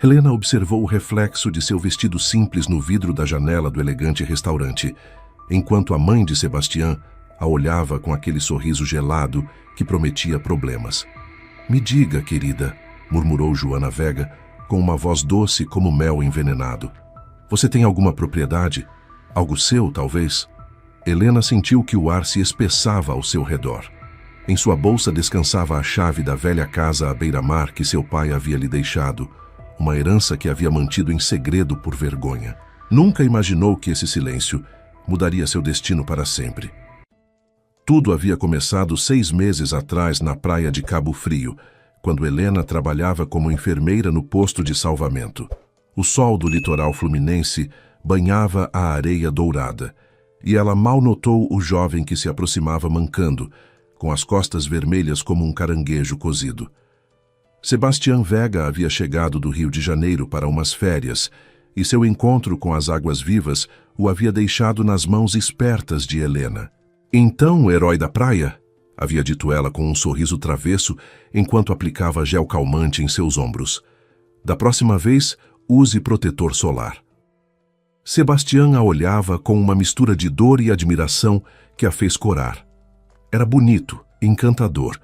Helena observou o reflexo de seu vestido simples no vidro da janela do elegante restaurante, enquanto a mãe de Sebastián a olhava com aquele sorriso gelado que prometia problemas. "Me diga, querida", murmurou Joana Vega, com uma voz doce como mel envenenado. "Você tem alguma propriedade? Algo seu, talvez?" Helena sentiu que o ar se espessava ao seu redor. Em sua bolsa descansava a chave da velha casa à beira-mar que seu pai havia lhe deixado, uma herança que havia mantido em segredo por vergonha. Nunca imaginou que esse silêncio mudaria seu destino para sempre. Tudo havia começado 6 meses atrás na praia de Cabo Frio, quando Helena trabalhava como enfermeira no posto de salvamento. O sol do litoral fluminense banhava a areia dourada, e ela mal notou o jovem que se aproximava mancando, com as costas vermelhas como um caranguejo cozido. Sebastián Vega havia chegado do Rio de Janeiro para umas férias, e seu encontro com as águas vivas o havia deixado nas mãos espertas de Helena. "Então, herói da praia?", havia dito ela com um sorriso travesso enquanto aplicava gel calmante em seus ombros. "Da próxima vez, use protetor solar." Sebastián a olhava com uma mistura de dor e admiração que a fez corar. Era bonito, encantador,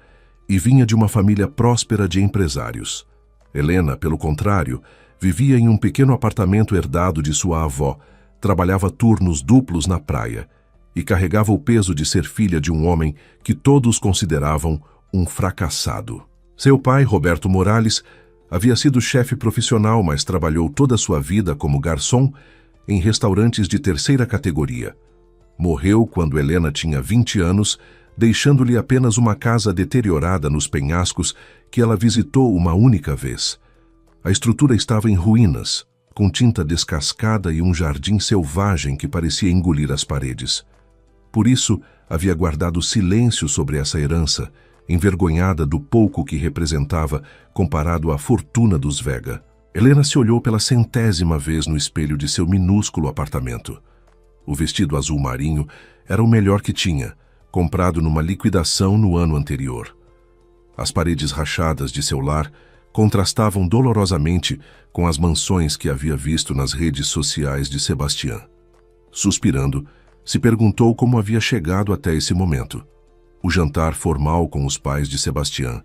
e vinha de uma família próspera de empresários. Helena, pelo contrário, vivia em um pequeno apartamento herdado de sua avó, trabalhava turnos duplos na praia e carregava o peso de ser filha de um homem que todos consideravam um fracassado. Seu pai, Roberto Morales, havia sido chefe profissional, mas trabalhou toda a sua vida como garçom em restaurantes de terceira categoria. Morreu quando Helena tinha 20 anos, deixando-lhe apenas uma casa deteriorada nos penhascos que ela visitou uma única vez. A estrutura estava em ruínas, com tinta descascada e um jardim selvagem que parecia engolir as paredes. Por isso, havia guardado silêncio sobre essa herança, envergonhada do pouco que representava comparado à fortuna dos Vega. Helena se olhou pela 100ª vez no espelho de seu minúsculo apartamento. O vestido azul marinho era o melhor que tinha, comprado numa liquidação no ano anterior. As paredes rachadas de seu lar contrastavam dolorosamente com as mansões que havia visto nas redes sociais de Sebastián. Suspirando, se perguntou como havia chegado até esse momento. O jantar formal com os pais de Sebastián.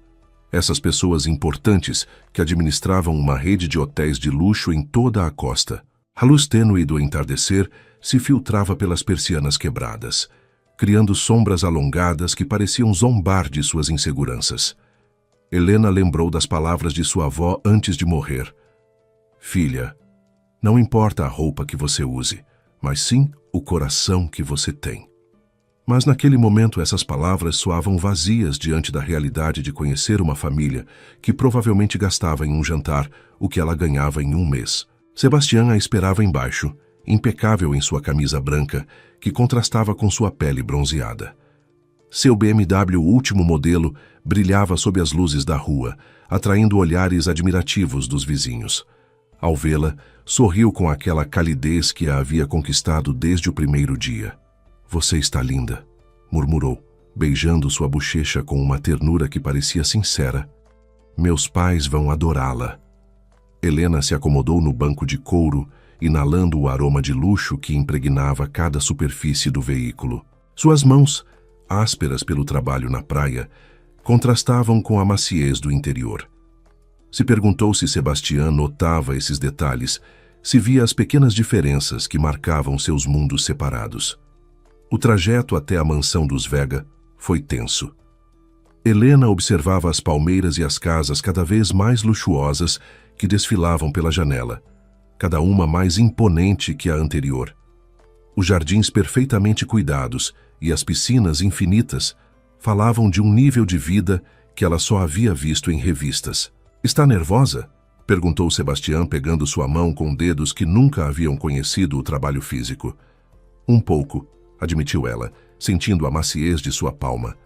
Essas pessoas importantes que administravam uma rede de hotéis de luxo em toda a costa. A luz tênue do entardecer se filtrava pelas persianas quebradas, criando sombras alongadas que pareciam zombar de suas inseguranças. Helena lembrou das palavras de sua avó antes de morrer. "Filha, não importa a roupa que você use, mas sim o coração que você tem." Mas naquele momento essas palavras soavam vazias diante da realidade de conhecer uma família que provavelmente gastava em um jantar o que ela ganhava em um mês. Sebastián a esperava embaixo, impecável em sua camisa branca, que contrastava com sua pele bronzeada. Seu BMW último modelo brilhava sob as luzes da rua, atraindo olhares admirativos dos vizinhos. Ao vê-la, sorriu com aquela calidez que a havia conquistado desde o primeiro dia. "Você está linda", murmurou, beijando sua bochecha com uma ternura que parecia sincera. "Meus pais vão adorá-la." Helena se acomodou no banco de couro, inalando o aroma de luxo que impregnava cada superfície do veículo. Suas mãos, ásperas pelo trabalho na praia, contrastavam com a maciez do interior. Se perguntou se Sebastián notava esses detalhes, se via as pequenas diferenças que marcavam seus mundos separados. O trajeto até a mansão dos Vega foi tenso. Helena observava as palmeiras e as casas cada vez mais luxuosas que desfilavam pela janela, cada uma mais imponente que a anterior. Os jardins perfeitamente cuidados e as piscinas infinitas falavam de um nível de vida que ela só havia visto em revistas. "Está nervosa?", perguntou Sebastián, pegando sua mão com dedos que nunca haviam conhecido o trabalho físico. "Um pouco", admitiu ela, sentindo a maciez de sua palma.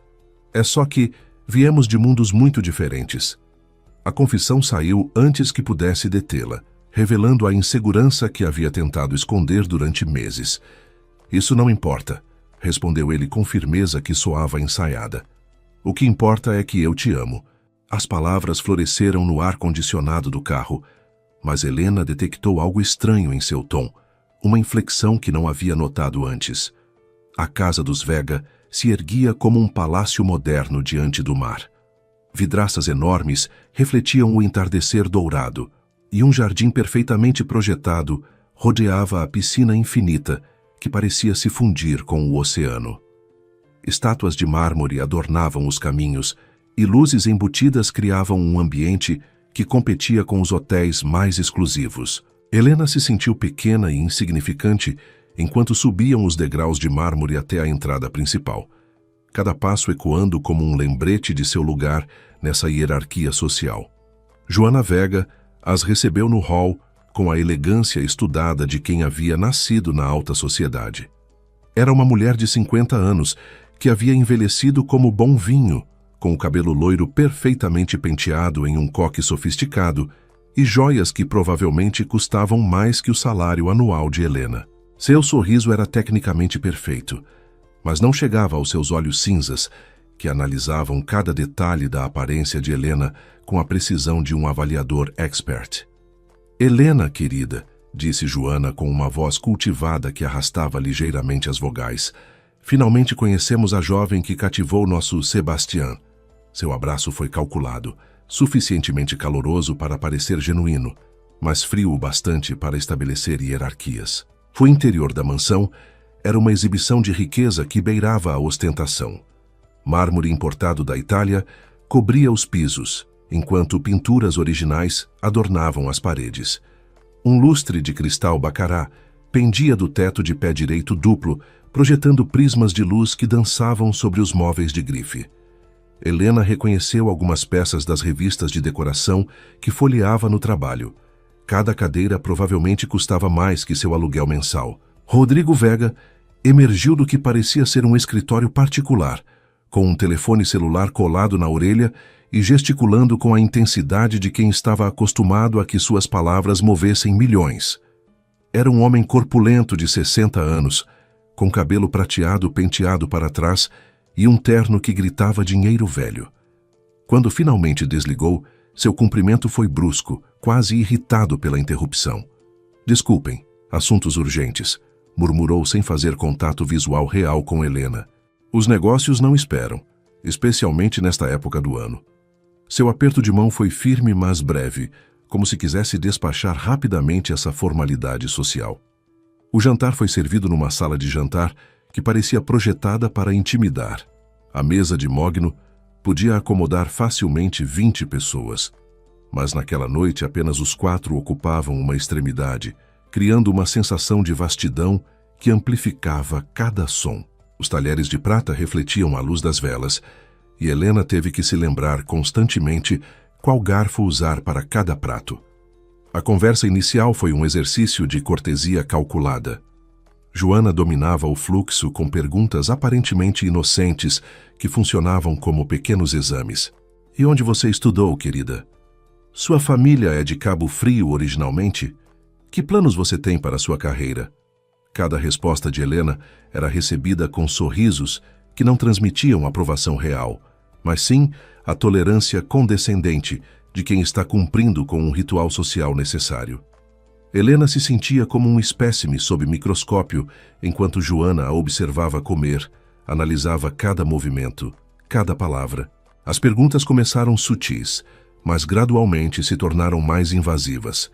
"É só que viemos de mundos muito diferentes." A confissão saiu antes que pudesse detê-la, revelando a insegurança que havia tentado esconder durante meses. "Isso não importa", respondeu ele com firmeza que soava ensaiada. "O que importa é que eu te amo." As palavras floresceram no ar-condicionado do carro. Mas Helena detectou algo estranho em seu tom, uma inflexão que não havia notado antes. A casa dos Vega se erguia como um palácio moderno diante do mar. Vidraças enormes refletiam o entardecer dourado, e um jardim perfeitamente projetado rodeava a piscina infinita que parecia se fundir com o oceano. Estátuas de mármore adornavam os caminhos e luzes embutidas criavam um ambiente que competia com os hotéis mais exclusivos. Helena se sentiu pequena e insignificante enquanto subiam os degraus de mármore até a entrada principal, cada passo ecoando como um lembrete de seu lugar nessa hierarquia social. Joana Vega as recebeu no hall com a elegância estudada de quem havia nascido na alta sociedade. Era uma mulher de 50 anos que havia envelhecido como bom vinho, com o cabelo loiro perfeitamente penteado em um coque sofisticado e joias que provavelmente custavam mais que o salário anual de Helena. Seu sorriso era tecnicamente perfeito, mas não chegava aos seus olhos cinzas, que analisavam cada detalhe da aparência de Helena com a precisão de um avaliador expert. "Helena, querida", disse Joana com uma voz cultivada que arrastava ligeiramente as vogais, "finalmente conhecemos a jovem que cativou nosso Sebastián." Seu abraço foi calculado, suficientemente caloroso para parecer genuíno, mas frio o bastante para estabelecer hierarquias. O interior da mansão era uma exibição de riqueza que beirava a ostentação. Mármore importado da Itália cobria os pisos, enquanto pinturas originais adornavam as paredes. Um lustre de cristal bacará pendia do teto de pé direito duplo, projetando prismas de luz que dançavam sobre os móveis de grife. Helena reconheceu algumas peças das revistas de decoração que folheava no trabalho. Cada cadeira provavelmente custava mais que seu aluguel mensal. Rodrigo Vega emergiu do que parecia ser um escritório particular, com um telefone celular colado na orelha e gesticulando com a intensidade de quem estava acostumado a que suas palavras movessem milhões. Era um homem corpulento de 60 anos, com cabelo prateado penteado para trás e um terno que gritava dinheiro velho. Quando finalmente desligou, seu cumprimento foi brusco, quase irritado pela interrupção. "Desculpem, assuntos urgentes", murmurou sem fazer contato visual real com Helena. "Os negócios não esperam, especialmente nesta época do ano." Seu aperto de mão foi firme, mas breve, como se quisesse despachar rapidamente essa formalidade social. O jantar foi servido numa sala de jantar que parecia projetada para intimidar. A mesa de mogno podia acomodar facilmente 20 pessoas. Mas naquela noite apenas os 4 ocupavam uma extremidade, criando uma sensação de vastidão que amplificava cada som. Os talheres de prata refletiam a luz das velas, e Helena teve que se lembrar constantemente qual garfo usar para cada prato. A conversa inicial foi um exercício de cortesia calculada. Joana dominava o fluxo com perguntas aparentemente inocentes que funcionavam como pequenos exames. "E onde você estudou, querida? Sua família é de Cabo Frio originalmente? Que planos você tem para sua carreira?" Cada resposta de Helena era recebida com sorrisos que não transmitiam aprovação real, mas sim a tolerância condescendente de quem está cumprindo com um ritual social necessário. Helena se sentia como um espécime sob microscópio enquanto Joana a observava comer, analisava cada movimento, cada palavra. As perguntas começaram sutis, mas gradualmente se tornaram mais invasivas.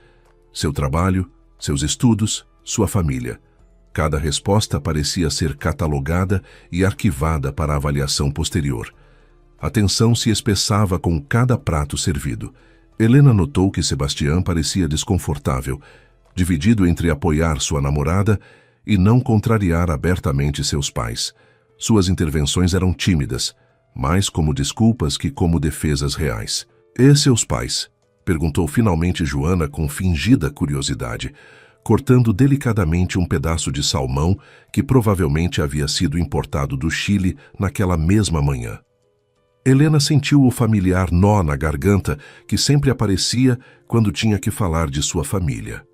Seu trabalho, seus estudos, sua família. Cada resposta parecia ser catalogada e arquivada para avaliação posterior. A tensão se espessava com cada prato servido. Helena notou que Sebastián parecia desconfortável, dividido entre apoiar sua namorada e não contrariar abertamente seus pais. Suas intervenções eram tímidas, mais como desculpas que como defesas reais. "E seus pais?", perguntou finalmente Joana com fingida curiosidade, cortando delicadamente um pedaço de salmão que provavelmente havia sido importado do Chile naquela mesma manhã. Helena sentiu o familiar nó na garganta que sempre aparecia quando tinha que falar de sua família.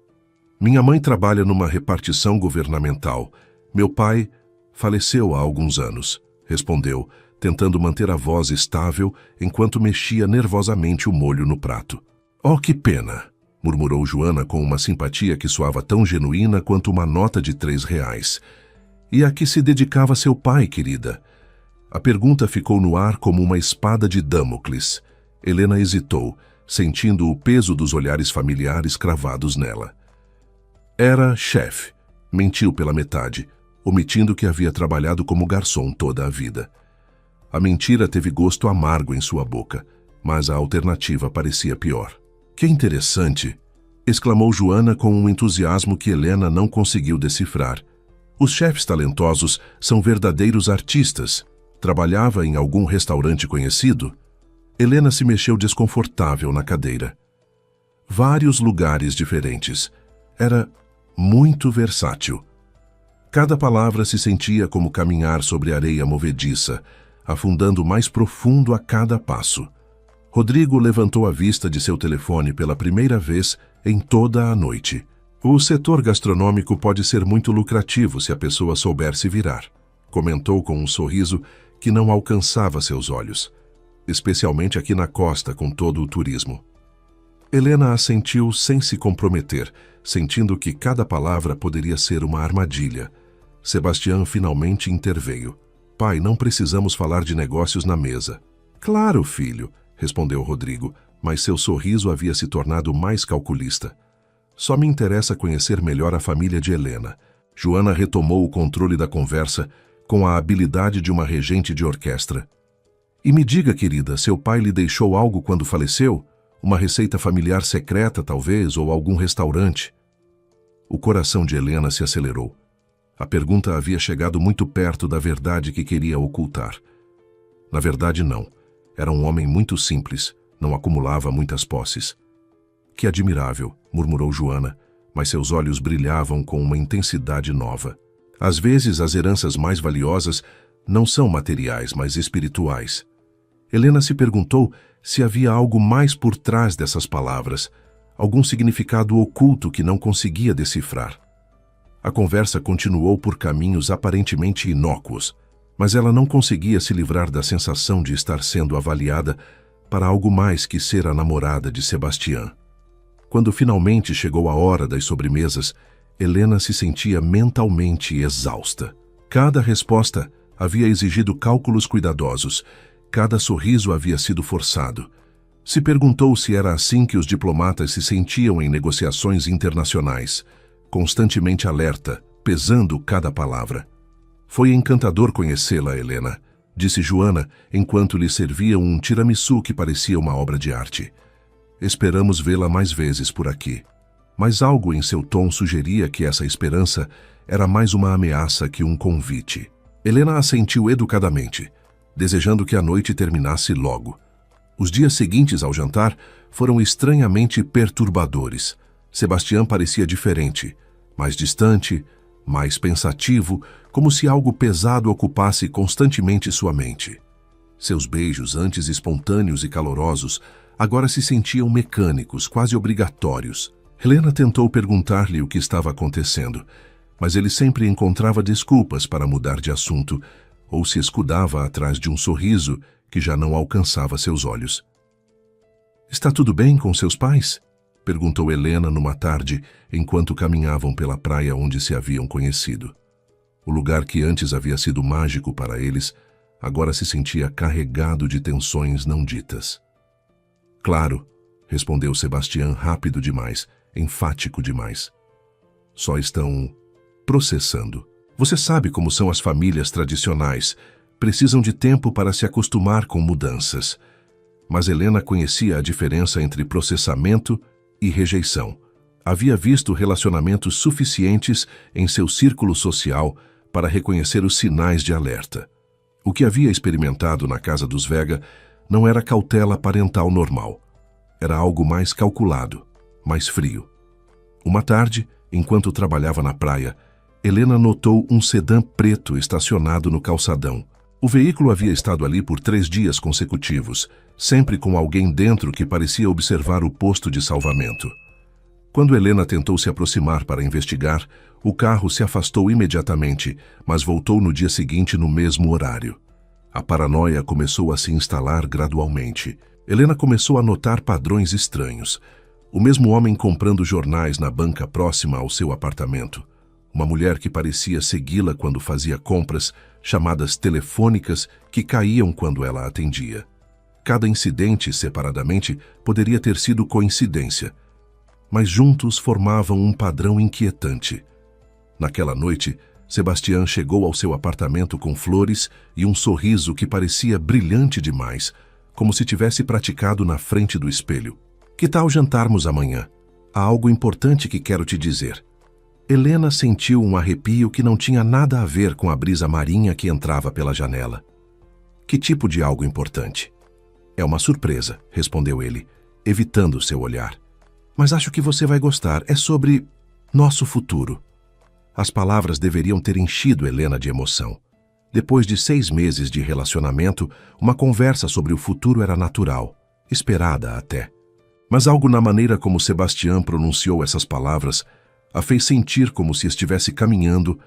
"Minha mãe trabalha numa repartição governamental. Meu pai faleceu há alguns anos", respondeu, tentando manter a voz estável enquanto mexia nervosamente o molho no prato. "Oh, que pena!" murmurou Joana com uma simpatia que soava tão genuína quanto uma nota de R$3. E a que se dedicava seu pai, querida? A pergunta ficou no ar como uma espada de Damocles. Helena hesitou, sentindo o peso dos olhares familiares cravados nela. Era chefe. Mentiu pela metade, omitindo que havia trabalhado como garçom toda a vida. A mentira teve gosto amargo em sua boca, mas a alternativa parecia pior. Que interessante! Exclamou Joana com um entusiasmo que Helena não conseguiu decifrar. Os chefes talentosos são verdadeiros artistas. Trabalhava em algum restaurante conhecido? Helena se mexeu desconfortável na cadeira. Vários lugares diferentes. Era muito versátil. Cada palavra se sentia como caminhar sobre areia movediça, afundando mais profundo a cada passo. Rodrigo levantou a vista de seu telefone pela primeira vez em toda a noite. O setor gastronômico pode ser muito lucrativo se a pessoa souber se virar, comentou com um sorriso que não alcançava seus olhos, especialmente aqui na costa com todo o turismo. Helena assentiu sem se comprometer, sentindo que cada palavra poderia ser uma armadilha. Sebastião finalmente interveio. Pai, não precisamos falar de negócios na mesa. Claro, filho, respondeu Rodrigo, mas seu sorriso havia se tornado mais calculista. Só me interessa conhecer melhor a família de Helena. Joana retomou o controle da conversa com a habilidade de uma regente de orquestra. E me diga, querida, seu pai lhe deixou algo quando faleceu? Uma receita familiar secreta, talvez, ou algum restaurante? O coração de Helena se acelerou. A pergunta havia chegado muito perto da verdade que queria ocultar. Na verdade, não. Era um homem muito simples, não acumulava muitas posses. Que admirável, murmurou Joana, mas seus olhos brilhavam com uma intensidade nova. Às vezes, as heranças mais valiosas não são materiais, mas espirituais. Helena se perguntou se havia algo mais por trás dessas palavras, algum significado oculto que não conseguia decifrar. A conversa continuou por caminhos aparentemente inócuos, mas ela não conseguia se livrar da sensação de estar sendo avaliada para algo mais que ser a namorada de Sebastião. Quando finalmente chegou a hora das sobremesas, Helena se sentia mentalmente exausta. Cada resposta havia exigido cálculos cuidadosos, cada sorriso havia sido forçado. Se perguntou se era assim que os diplomatas se sentiam em negociações internacionais, constantemente alerta, pesando cada palavra. Foi encantador conhecê-la, Helena, disse Joana, enquanto lhe serviam um tiramisu que parecia uma obra de arte. Esperamos vê-la mais vezes por aqui. Mas algo em seu tom sugeria que essa esperança era mais uma ameaça que um convite. Helena assentiu educadamente, desejando que a noite terminasse logo. Os dias seguintes ao jantar foram estranhamente perturbadores. Sebastião parecia diferente, mais distante, mais pensativo, como se algo pesado ocupasse constantemente sua mente. Seus beijos, antes espontâneos e calorosos, agora se sentiam mecânicos, quase obrigatórios. Helena tentou perguntar-lhe o que estava acontecendo, mas ele sempre encontrava desculpas para mudar de assunto ou se escudava atrás de um sorriso que já não alcançava seus olhos. «Está tudo bem com seus pais?» perguntou Helena numa tarde, enquanto caminhavam pela praia onde se haviam conhecido. O lugar que antes havia sido mágico para eles, agora se sentia carregado de tensões não ditas. «Claro», respondeu Sebastião rápido demais, enfático demais. «Só estão processando. Você sabe como são as famílias tradicionais, precisam de tempo para se acostumar com mudanças». Mas Helena conhecia a diferença entre processamento e rejeição. Havia visto relacionamentos suficientes em seu círculo social para reconhecer os sinais de alerta. O que havia experimentado na casa dos Vega não era cautela parental normal. Era algo mais calculado, mais frio. Uma tarde, enquanto trabalhava na praia, Helena notou um sedã preto estacionado no calçadão. O veículo havia estado ali por 3 dias consecutivos, sempre com alguém dentro que parecia observar o posto de salvamento. Quando Helena tentou se aproximar para investigar, o carro se afastou imediatamente, mas voltou no dia seguinte no mesmo horário. A paranoia começou a se instalar gradualmente. Helena começou a notar padrões estranhos. O mesmo homem comprando jornais na banca próxima ao seu apartamento. Uma mulher que parecia segui-la quando fazia compras, chamadas telefônicas que caíam quando ela atendia. Cada incidente, separadamente, poderia ter sido coincidência, mas juntos formavam um padrão inquietante. Naquela noite, Sebastián chegou ao seu apartamento com flores e um sorriso que parecia brilhante demais, como se tivesse praticado na frente do espelho. Que tal jantarmos amanhã? Há algo importante que quero te dizer. Helena sentiu um arrepio que não tinha nada a ver com a brisa marinha que entrava pela janela. Que tipo de algo importante? É uma surpresa, respondeu ele, evitando seu olhar. Mas acho que você vai gostar. É sobre nosso futuro. As palavras deveriam ter enchido Helena de emoção. Depois de 6 meses de relacionamento, uma conversa sobre o futuro era natural, esperada até. Mas algo na maneira como Sebastián pronunciou essas palavras a fez sentir como se estivesse caminhando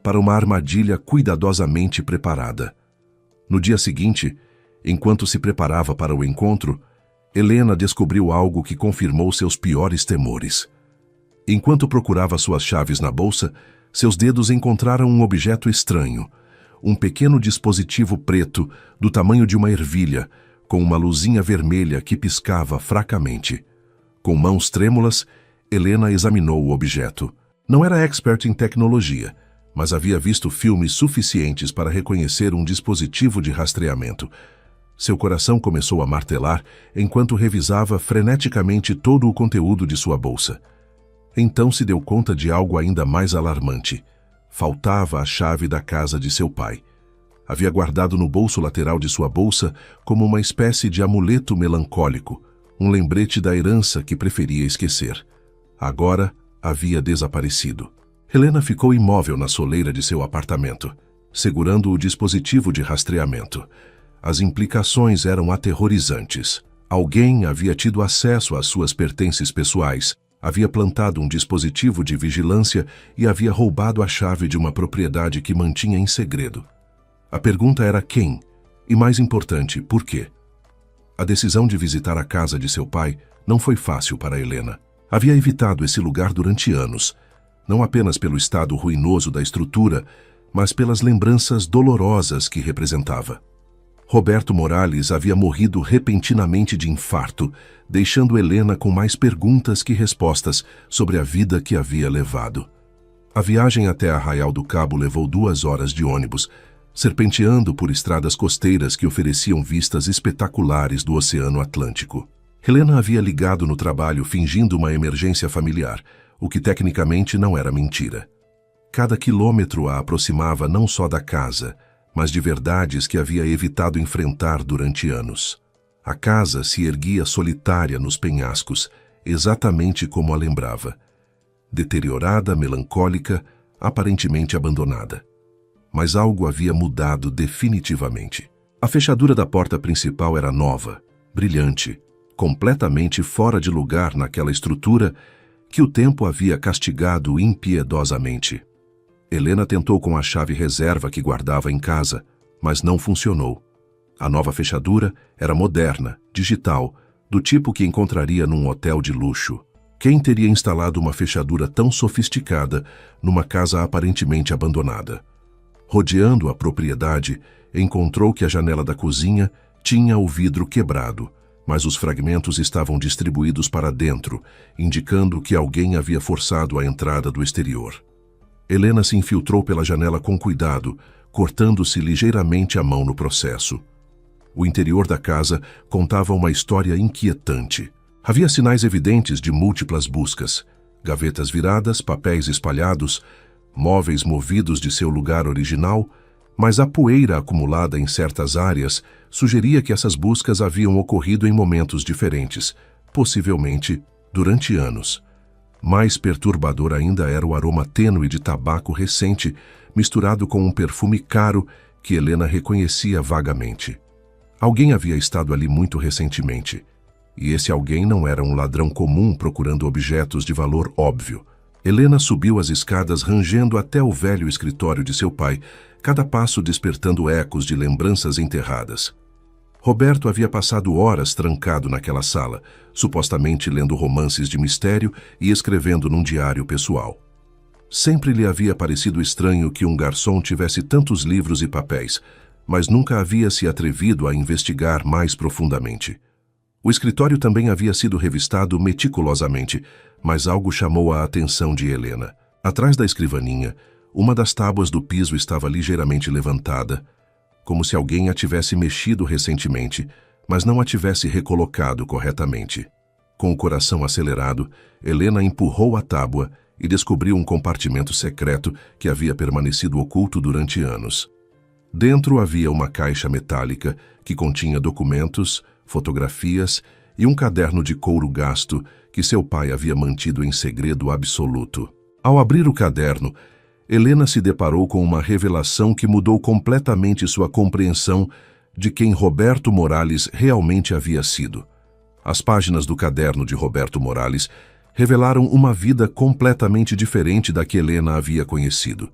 para uma armadilha cuidadosamente preparada. No dia seguinte, enquanto se preparava para o encontro, Helena descobriu algo que confirmou seus piores temores. Enquanto procurava suas chaves na bolsa, seus dedos encontraram um objeto estranho, um pequeno dispositivo preto do tamanho de uma ervilha, com uma luzinha vermelha que piscava fracamente. Com mãos trêmulas, Helena examinou o objeto. Não era expert em tecnologia, mas havia visto filmes suficientes para reconhecer um dispositivo de rastreamento. Seu coração começou a martelar enquanto revisava freneticamente todo o conteúdo de sua bolsa. Então se deu conta de algo ainda mais alarmante. Faltava a chave da casa de seu pai. Havia guardado no bolso lateral de sua bolsa como uma espécie de amuleto melancólico, um lembrete da herança que preferia esquecer. Agora havia desaparecido. Helena ficou imóvel na soleira de seu apartamento, segurando o dispositivo de rastreamento. As implicações eram aterrorizantes. Alguém havia tido acesso às suas pertences pessoais, havia plantado um dispositivo de vigilância e havia roubado a chave de uma propriedade que mantinha em segredo. A pergunta era quem, e mais importante, por quê? A decisão de visitar a casa de seu pai não foi fácil para Helena. Havia evitado esse lugar durante anos, não apenas pelo estado ruinoso da estrutura, mas pelas lembranças dolorosas que representava. Roberto Morales havia morrido repentinamente de infarto, deixando Helena com mais perguntas que respostas sobre a vida que havia levado. A viagem até Arraial do Cabo levou 2 horas de ônibus, serpenteando por estradas costeiras que ofereciam vistas espetaculares do Oceano Atlântico. Helena havia ligado no trabalho fingindo uma emergência familiar, o que tecnicamente não era mentira. Cada quilômetro a aproximava não só da casa, mas de verdades que havia evitado enfrentar durante anos. A casa se erguia solitária nos penhascos, exatamente como a lembrava. Deteriorada, melancólica, aparentemente abandonada. Mas algo havia mudado definitivamente. A fechadura da porta principal era nova, brilhante, completamente fora de lugar naquela estrutura que o tempo havia castigado impiedosamente. Helena tentou com a chave reserva que guardava em casa, mas não funcionou. A nova fechadura era moderna, digital, do tipo que encontraria num hotel de luxo. Quem teria instalado uma fechadura tão sofisticada numa casa aparentemente abandonada? Rodeando a propriedade, encontrou que a janela da cozinha tinha o vidro quebrado, mas os fragmentos estavam distribuídos para dentro, indicando que alguém havia forçado a entrada do exterior. Helena se infiltrou pela janela com cuidado, cortando-se ligeiramente a mão no processo. O interior da casa contava uma história inquietante. Havia sinais evidentes de múltiplas buscas, gavetas viradas, papéis espalhados, móveis movidos de seu lugar original, mas a poeira acumulada em certas áreas sugeria que essas buscas haviam ocorrido em momentos diferentes, possivelmente durante anos. Mais perturbador ainda era o aroma tênue de tabaco recente, misturado com um perfume caro que Helena reconhecia vagamente. Alguém havia estado ali muito recentemente, e esse alguém não era um ladrão comum procurando objetos de valor óbvio. Helena subiu as escadas rangendo até o velho escritório de seu pai, cada passo despertando ecos de lembranças enterradas. Roberto havia passado horas trancado naquela sala, supostamente lendo romances de mistério e escrevendo num diário pessoal. Sempre lhe havia parecido estranho que um garçom tivesse tantos livros e papéis, mas nunca havia se atrevido a investigar mais profundamente. O escritório também havia sido revistado meticulosamente, mas algo chamou a atenção de Helena. Atrás da escrivaninha, uma das tábuas do piso estava ligeiramente levantada, como se alguém a tivesse mexido recentemente, mas não a tivesse recolocado corretamente. Com o coração acelerado, Helena empurrou a tábua e descobriu um compartimento secreto que havia permanecido oculto durante anos. Dentro havia uma caixa metálica que continha documentos, fotografias e um caderno de couro gasto que seu pai havia mantido em segredo absoluto. Ao abrir o caderno, Helena se deparou com uma revelação que mudou completamente sua compreensão de quem Roberto Morales realmente havia sido. As páginas do caderno de Roberto Morales revelaram uma vida completamente diferente da que Helena havia conhecido.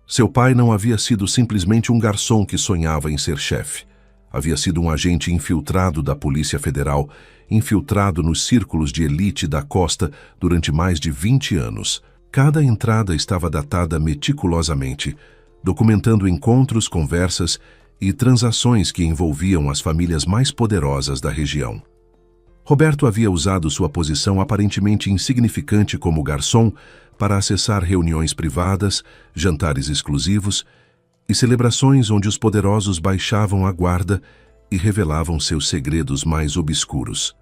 Seu pai não havia sido simplesmente um garçom que sonhava em ser chefe. Havia sido um agente infiltrado da Polícia Federal, infiltrado nos círculos de elite da costa durante mais de 20 anos. Cada entrada estava datada meticulosamente, documentando encontros, conversas e transações que envolviam as famílias mais poderosas da região. Roberto havia usado sua posição aparentemente insignificante como garçom para acessar reuniões privadas, jantares exclusivos e celebrações onde os poderosos baixavam a guarda e revelavam seus segredos mais obscuros.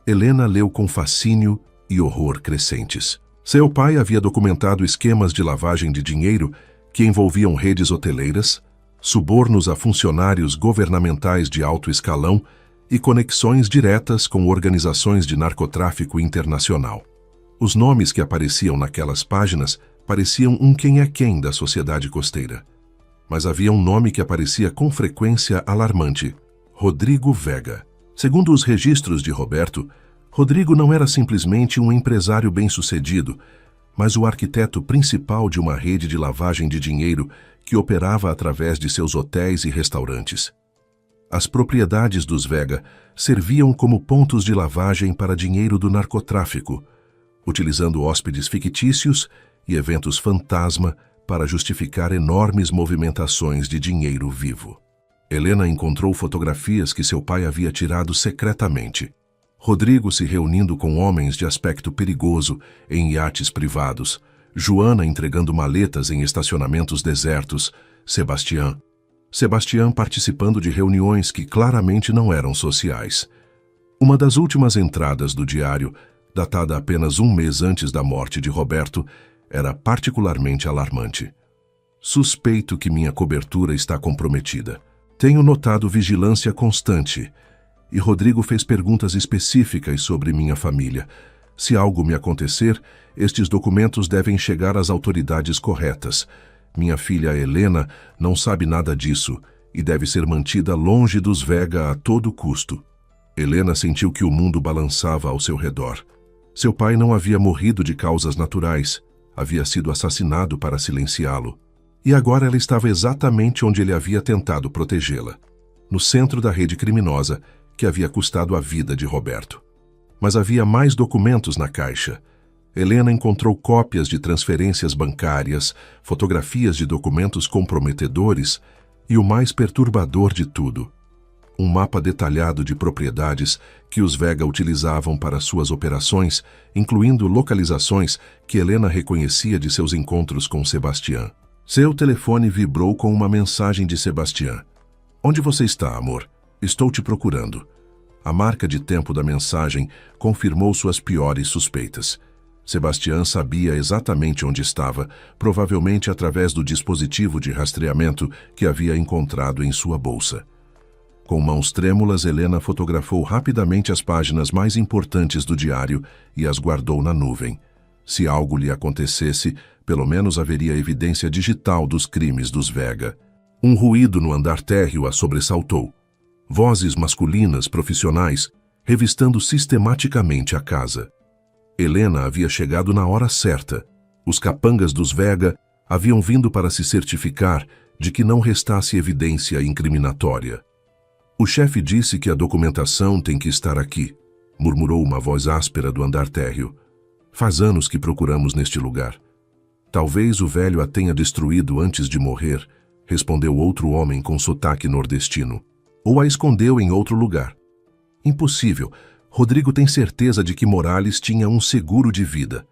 Helena leu com fascínio e horror crescentes. Seu pai havia documentado esquemas de lavagem de dinheiro que envolviam redes hoteleiras, subornos a funcionários governamentais de alto escalão e conexões diretas com organizações de narcotráfico internacional. Os nomes que apareciam naquelas páginas pareciam um quem-é-quem da sociedade costeira. Mas havia um nome que aparecia com frequência alarmante: Rodrigo Vega. Segundo os registros de Roberto, Rodrigo não era simplesmente um empresário bem-sucedido, mas o arquiteto principal de uma rede de lavagem de dinheiro que operava através de seus hotéis e restaurantes. As propriedades dos Vega serviam como pontos de lavagem para dinheiro do narcotráfico, utilizando hóspedes fictícios e eventos fantasma para justificar enormes movimentações de dinheiro vivo. Helena encontrou fotografias que seu pai havia tirado secretamente. Rodrigo se reunindo com homens de aspecto perigoso em iates privados, Joana entregando maletas em estacionamentos desertos, Sebastião participando de reuniões que claramente não eram sociais. Uma das últimas entradas do diário, datada apenas um mês antes da morte de Roberto, era particularmente alarmante. Suspeito que minha cobertura está comprometida. Tenho notado vigilância constante, e Rodrigo fez perguntas específicas sobre minha família. Se algo me acontecer, estes documentos devem chegar às autoridades corretas. Minha filha Helena não sabe nada disso e deve ser mantida longe dos Vega a todo custo. Helena sentiu que o mundo balançava ao seu redor. Seu pai não havia morrido de causas naturais, havia sido assassinado para silenciá-lo. E agora ela estava exatamente onde ele havia tentado protegê-la, no centro da rede criminosa que havia custado a vida de Roberto. Mas havia mais documentos na caixa. Helena encontrou cópias de transferências bancárias, fotografias de documentos comprometedores e o mais perturbador de tudo, um mapa detalhado de propriedades que os Vega utilizavam para suas operações, incluindo localizações que Helena reconhecia de seus encontros com Sebastião. Seu telefone vibrou com uma mensagem de Sebastião. "Onde você está, amor? Estou te procurando." A marca de tempo da mensagem confirmou suas piores suspeitas. Sebastião sabia exatamente onde estava, provavelmente através do dispositivo de rastreamento que havia encontrado em sua bolsa. Com mãos trêmulas, Helena fotografou rapidamente as páginas mais importantes do diário e as guardou na nuvem. Se algo lhe acontecesse, pelo menos haveria evidência digital dos crimes dos Vega. Um ruído no andar térreo a sobressaltou. Vozes masculinas profissionais revistando sistematicamente a casa. Helena havia chegado na hora certa. Os capangas dos Vega haviam vindo para se certificar de que não restasse evidência incriminatória. O chefe disse que a documentação tem que estar aqui, murmurou uma voz áspera do andar térreo. Faz anos que procuramos neste lugar. Talvez o velho a tenha destruído antes de morrer, respondeu outro homem com sotaque nordestino. Ou a escondeu em outro lugar. Impossível. Rodrigo tem certeza de que Morales tinha um seguro de vida.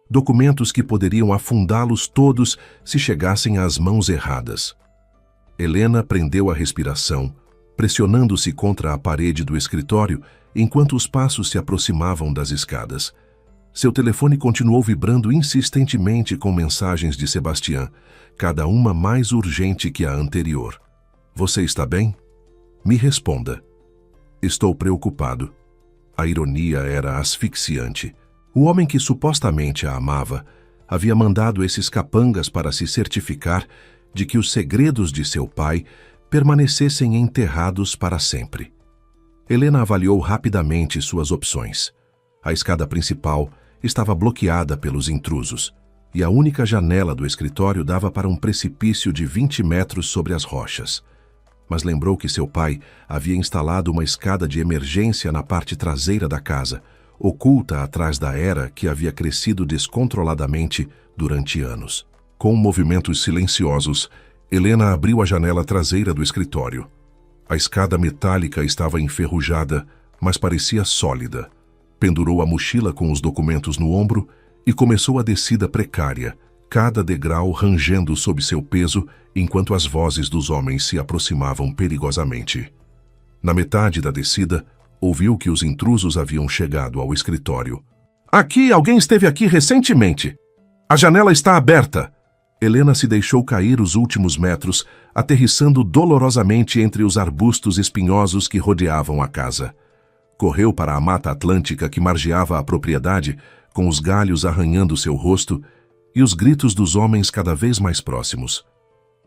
Documentos que poderiam afundá-los todos se chegassem às mãos erradas. Helena prendeu a respiração, pressionando-se contra a parede do escritório enquanto os passos se aproximavam das escadas. Seu telefone continuou vibrando insistentemente com mensagens de Sebastián, cada uma mais urgente que a anterior. Você está bem? Me responda. Estou preocupado. A ironia era asfixiante. O homem que supostamente a amava havia mandado esses capangas para se certificar de que os segredos de seu pai permanecessem enterrados para sempre. Helena avaliou rapidamente suas opções. A escada principal estava bloqueada pelos intrusos, e a única janela do escritório dava para um precipício de 20 metros sobre as rochas. Mas lembrou que seu pai havia instalado uma escada de emergência na parte traseira da casa, oculta atrás da era que havia crescido descontroladamente durante anos. Com movimentos silenciosos, Helena abriu a janela traseira do escritório. A escada metálica estava enferrujada, mas parecia sólida. Pendurou a mochila com os documentos no ombro e começou a descida precária, cada degrau rangendo sob seu peso enquanto as vozes dos homens se aproximavam perigosamente. Na metade da descida, ouviu que os intrusos haviam chegado ao escritório. Alguém esteve aqui recentemente. A janela está aberta. Helena se deixou cair os últimos metros, aterrissando dolorosamente entre os arbustos espinhosos que rodeavam a casa. Correu para a mata atlântica que margeava a propriedade, com os galhos arranhando seu rosto e os gritos dos homens cada vez mais próximos.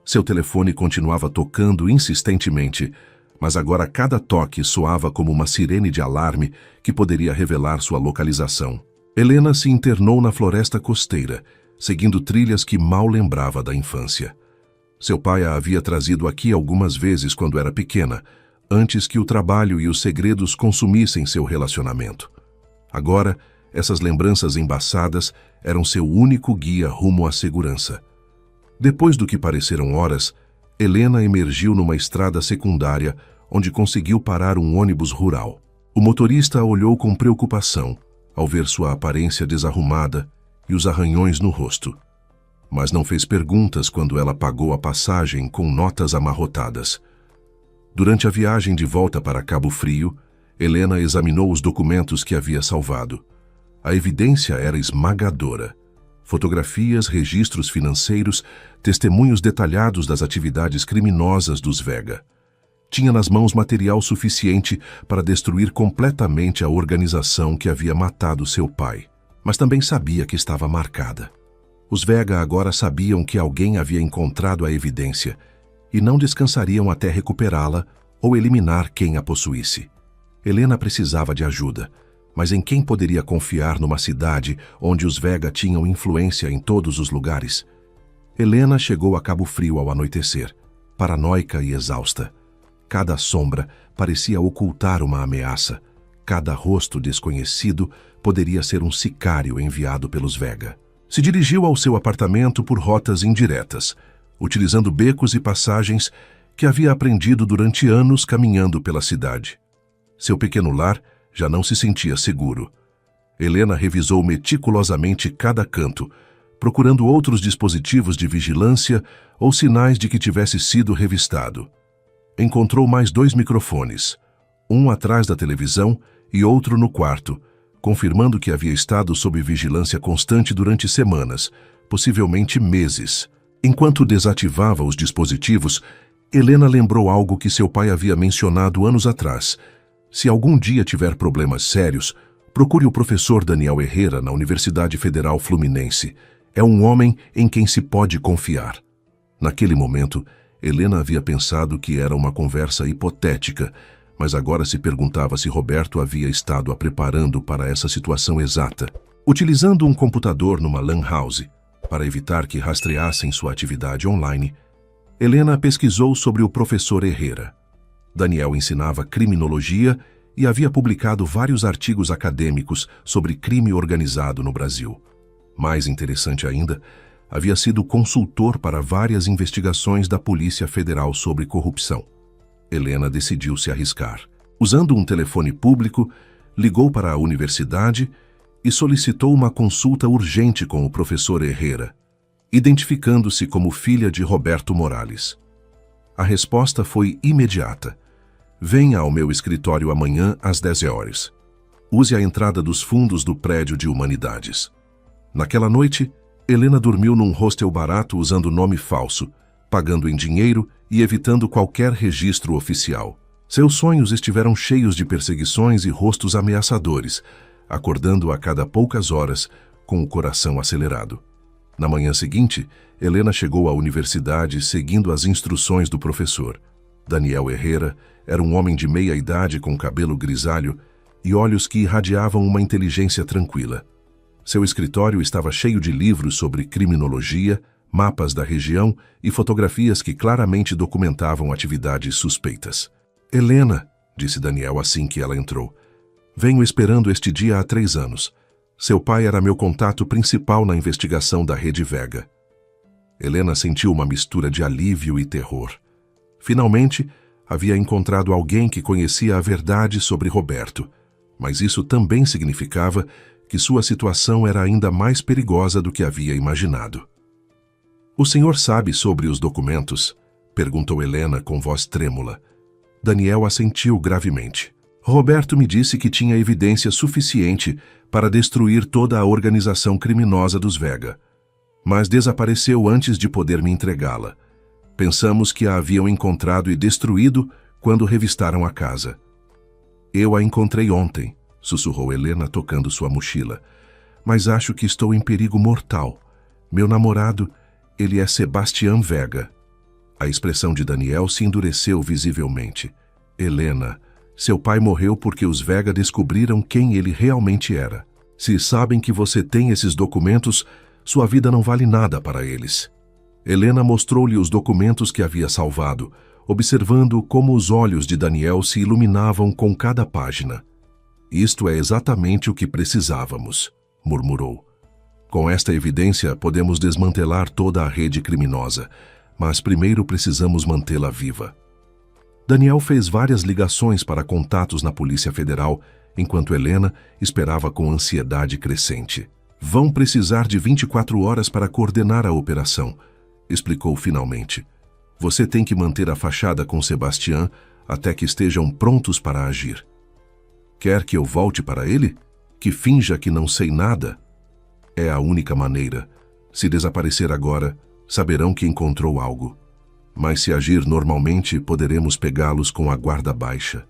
Seu telefone continuava tocando insistentemente, mas agora cada toque soava como uma sirene de alarme que poderia revelar sua localização. Helena se internou na floresta costeira, seguindo trilhas que mal lembrava da infância. Seu pai a havia trazido aqui algumas vezes quando era pequena, antes que o trabalho e os segredos consumissem seu relacionamento. Agora, essas lembranças embaçadas eram seu único guia rumo à segurança. Depois do que pareceram horas, Helena emergiu numa estrada secundária onde conseguiu parar um ônibus rural. O motorista a olhou com preocupação ao ver sua aparência desarrumada e os arranhões no rosto, mas não fez perguntas quando ela pagou a passagem com notas amarrotadas. Durante a viagem de volta para Cabo Frio, Helena examinou os documentos que havia salvado. A evidência era esmagadora. Fotografias, registros financeiros, testemunhos detalhados das atividades criminosas dos Vega. Tinha nas mãos material suficiente para destruir completamente a organização que havia matado seu pai, mas também sabia que estava marcada. Os Vega agora sabiam que alguém havia encontrado a evidência e não descansariam até recuperá-la ou eliminar quem a possuísse. Helena precisava de ajuda, mas em quem poderia confiar numa cidade onde os Vega tinham influência em todos os lugares? Helena chegou a Cabo Frio ao anoitecer, paranoica e exausta. Cada sombra parecia ocultar uma ameaça. Cada rosto desconhecido poderia ser um sicário enviado pelos Vega. Se dirigiu ao seu apartamento por rotas indiretas, utilizando becos e passagens que havia aprendido durante anos caminhando pela cidade. Seu pequeno lar já não se sentia seguro. Helena revisou meticulosamente cada canto, procurando outros dispositivos de vigilância ou sinais de que tivesse sido revistado. Encontrou mais 2 microfones, um atrás da televisão e outro no quarto, confirmando que havia estado sob vigilância constante durante semanas, possivelmente meses. Enquanto desativava os dispositivos, Helena lembrou algo que seu pai havia mencionado anos atrás. Se algum dia tiver problemas sérios, procure o professor Daniel Herrera na Universidade Federal Fluminense. É um homem em quem se pode confiar. Naquele momento, Helena havia pensado que era uma conversa hipotética, mas agora se perguntava se Roberto havia estado a preparando para essa situação exata. Utilizando um computador numa LAN house, para evitar que rastreassem sua atividade online, Helena pesquisou sobre o professor Herrera. Daniel ensinava criminologia e havia publicado vários artigos acadêmicos sobre crime organizado no Brasil. Mais interessante ainda, havia sido consultor para várias investigações da Polícia Federal sobre corrupção. Helena decidiu se arriscar. Usando um telefone público, ligou para a universidade e solicitou uma consulta urgente com o professor Herrera, identificando-se como filha de Roberto Morales. A resposta foi imediata. Venha ao meu escritório amanhã às 10 horas. Use a entrada dos fundos do prédio de Humanidades. Naquela noite, Helena dormiu num hostel barato usando nome falso, pagando em dinheiro e evitando qualquer registro oficial. Seus sonhos estiveram cheios de perseguições e rostos ameaçadores, acordando a cada poucas horas com o coração acelerado. Na manhã seguinte, Helena chegou à universidade seguindo as instruções do professor. Daniel Herrera era um homem de meia idade com cabelo grisalho e olhos que irradiavam uma inteligência tranquila. Seu escritório estava cheio de livros sobre criminologia, mapas da região e fotografias que claramente documentavam atividades suspeitas. Helena, disse Daniel assim que ela entrou, venho esperando este dia há 3 anos. Seu pai era meu contato principal na investigação da Rede Vega. Helena sentiu uma mistura de alívio e terror. Finalmente, havia encontrado alguém que conhecia a verdade sobre Roberto, mas isso também significava que sua situação era ainda mais perigosa do que havia imaginado. O senhor sabe sobre os documentos? Perguntou Helena com voz trêmula. Daniel assentiu gravemente. Roberto me disse que tinha evidência suficiente para destruir toda a organização criminosa dos Vega, mas desapareceu antes de poder me entregá-la. Pensamos que a haviam encontrado e destruído quando revistaram a casa. Eu a encontrei ontem, sussurrou Helena tocando sua mochila, mas acho que estou em perigo mortal. Meu namorado, ele é Sebastião Vega. A expressão de Daniel se endureceu visivelmente. Helena, seu pai morreu porque os Vega descobriram quem ele realmente era. Se sabem que você tem esses documentos, sua vida não vale nada para eles. Helena mostrou-lhe os documentos que havia salvado, observando como os olhos de Daniel se iluminavam com cada página. Isto é exatamente o que precisávamos, murmurou. Com esta evidência, podemos desmantelar toda a rede criminosa, mas primeiro precisamos mantê-la viva. Daniel fez várias ligações para contatos na Polícia Federal, enquanto Helena esperava com ansiedade crescente. Vão precisar de 24 horas para coordenar a operação, explicou finalmente. Você tem que manter a fachada com Sebastião até que estejam prontos para agir. Quer que eu volte para ele? Que finja que não sei nada? É a única maneira. Se desaparecer agora, saberão que encontrou algo. Mas se agir normalmente, poderemos pegá-los com a guarda baixa.